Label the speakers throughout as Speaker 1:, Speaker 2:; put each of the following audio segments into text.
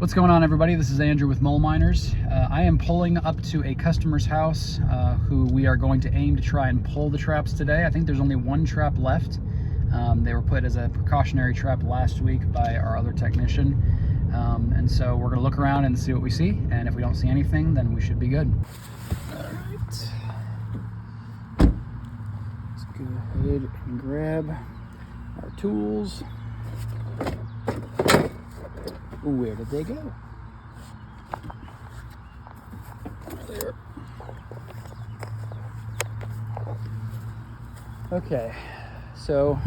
Speaker 1: What's going on, everybody? This is Andrew with Mole Miners. I am pulling up to a customer's house who we are going to aim to try and pull the traps today. I think there's only one trap left. They were put as a precautionary trap last week by our other technician. And so we're gonna look around and see what we see. And if we don't see anything, then we should be good. All right. Let's go ahead and grab our tools. Where did they go? There. Okay, so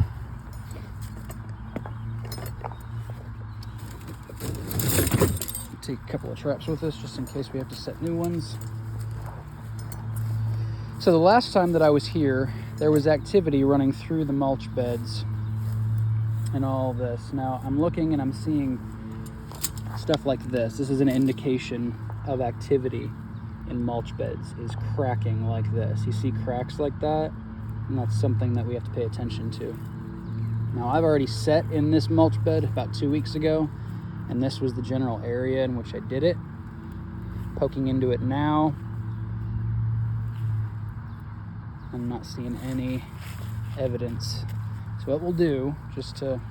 Speaker 1: take a couple of traps with us just in case we have to set new ones. So the last time that I was here, there was activity running through the mulch beds and all this. Now I'm looking and I'm seeing stuff like this. This is an indication of activity in mulch beds, is cracking like this. You see cracks like that, and that's something that we have to pay attention to. Now I've already set in this mulch bed about 2 weeks ago, and this was the general area in which I did it. Poking into it now, I'm not seeing any evidence. So what we'll do, just to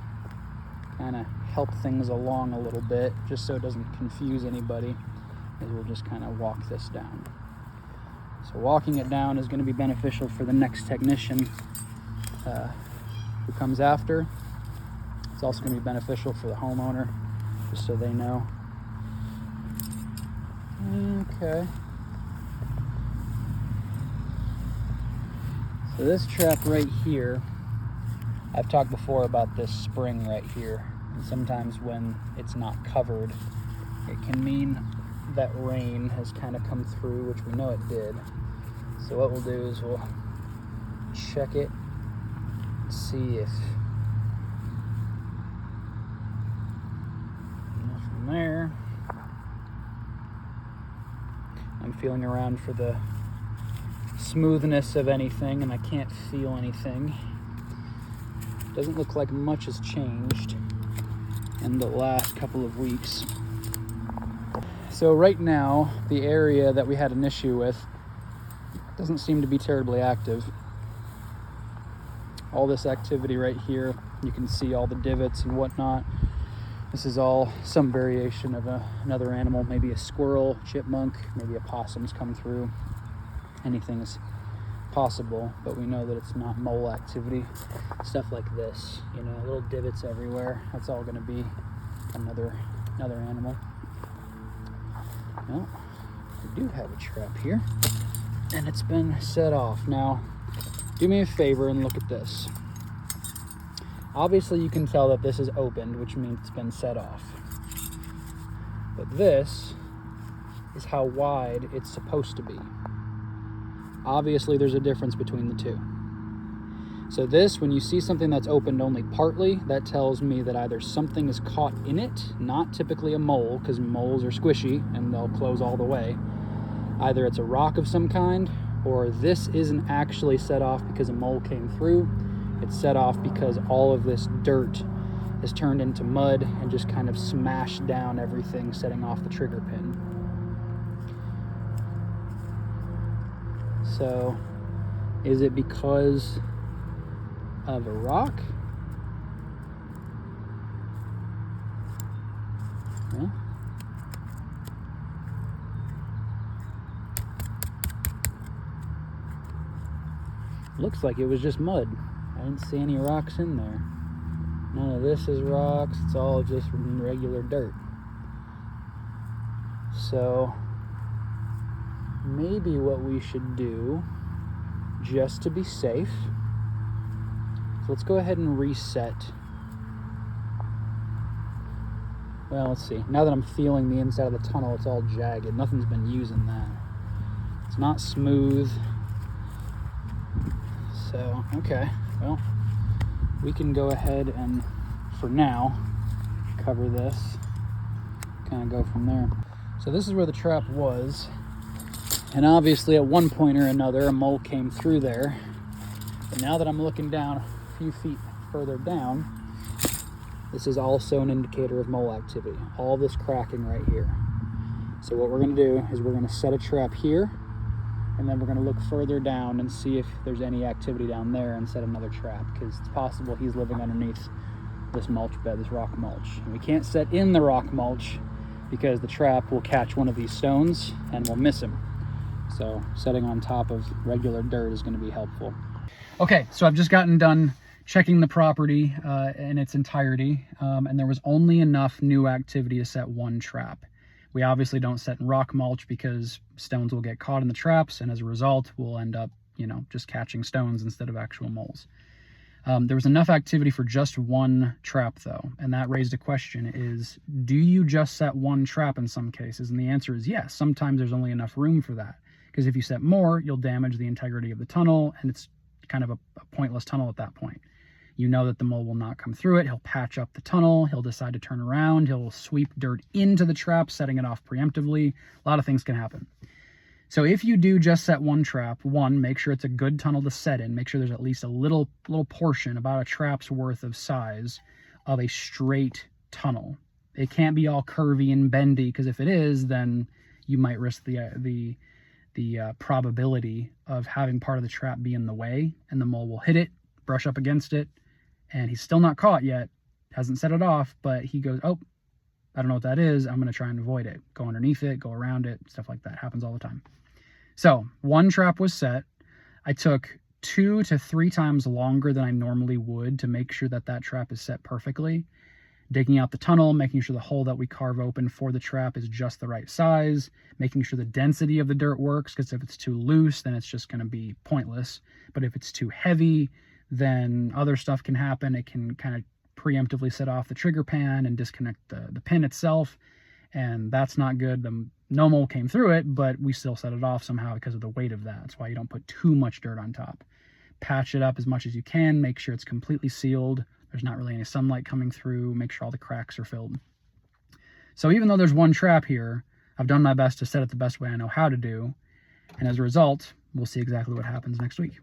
Speaker 1: kind of help things along a little bit, just so it doesn't confuse anybody, is we'll just kind of walk this down. So walking it down is going to be beneficial for the next technician who comes after. It's also going to be beneficial for the homeowner, just so they know. Okay. So this trap right here, I've talked before about this spring right here. And sometimes when it's not covered, it can mean that rain has kind of come through, which we know it did. So what we'll do is we'll check it, see if from there. I'm feeling around for the smoothness of anything, and I can't feel anything. Doesn't look like much has changed in the last couple of weeks. So right now, the area that we had an issue with doesn't seem to be terribly active. All this activity right here, you can see all the divots and whatnot. This is all some variation of another animal, maybe a squirrel, chipmunk, maybe a possum's come through. Anything is possible, but we know that it's not mole activity. Stuff like this, you know, little divots everywhere. That's all going to be another animal. Well, we do have a trap here, and it's been set off. Now, do me a favor and look at this. Obviously, you can tell that this is opened, which means it's been set off. But this is how wide it's supposed to be. Obviously, there's a difference between the two. So this, when you see something that's opened only partly, that tells me that either something is caught in it, not typically a mole, because moles are squishy and they'll close all the way. Either it's a rock of some kind, or this isn't actually set off because a mole came through. It's set off because all of this dirt is turned into mud and just kind of smashed down everything, setting off the trigger pin. So, is it because of a rock? Yeah. Looks like it was just mud. I didn't see any rocks in there. None of this is rocks. It's all just regular dirt. So, maybe what we should do, just to be safe, so let's go ahead and reset. Well, let's see. Now that I'm feeling the inside of the tunnel, it's all jagged. Nothing's been using that. It's not smooth. So, okay. Well, we can go ahead and, for now, cover this. Kind of go from there. So this is where the trap was. And obviously at one point or another, a mole came through there. But now that I'm looking down a few feet further down, This is also an indicator of mole activity. All this cracking right here. So what we're going to do is we're going to set a trap here, and then we're going to look further down and see if there's any activity down there and set another trap, because it's possible he's living underneath this mulch bed, this rock mulch. And we can't set in the rock mulch because the trap will catch one of these stones and we'll miss him. So setting on top of regular dirt is going to be helpful. Okay, so I've just gotten done checking the property in its entirety, and there was only enough new activity to set one trap. We obviously don't set in rock mulch because stones will get caught in the traps, and as a result, we'll end up, just catching stones instead of actual moles. There was enough activity for just one trap, though, and that raised a question: is, do you just set one trap in some cases? And the answer is yes. Sometimes there's only enough room for that, because if you set more, you'll damage the integrity of the tunnel, and it's kind of a pointless tunnel at that point. You know that the mole will not come through it. He'll patch up the tunnel. He'll decide to turn around. He'll sweep dirt into the trap, setting it off preemptively. A lot of things can happen. So if you do just set one trap, one, make sure it's a good tunnel to set in. Make sure there's at least a little portion, about a trap's worth of size, of a straight tunnel. It can't be all curvy and bendy, because if it is, then you might risk the probability of having part of the trap be in the way, and the mole will hit it, brush up against it, and he's still not caught yet, hasn't set it off, but he goes, oh, I don't know what that is, I'm going to try and avoid it. Go underneath it, go around it, stuff like that. Happens all the time. So one trap was set. I took 2 to 3 times longer than I normally would to make sure that that trap is set perfectly. Digging out the tunnel, making sure the hole that we carve open for the trap is just the right size, making sure the density of the dirt works, because if it's too loose, then it's just going to be pointless. But if it's too heavy, then other stuff can happen. It can kind of preemptively set off the trigger pan and disconnect the pin itself, and that's not good. No mole came through it, but we still set it off somehow because of the weight of that. That's why you don't put too much dirt on top. Patch it up as much as you can. Make sure it's completely sealed. There's not really any sunlight coming through. Make sure all the cracks are filled. So even though there's one trap here, I've done my best to set it the best way I know how to do, and as a result, we'll see exactly what happens next week.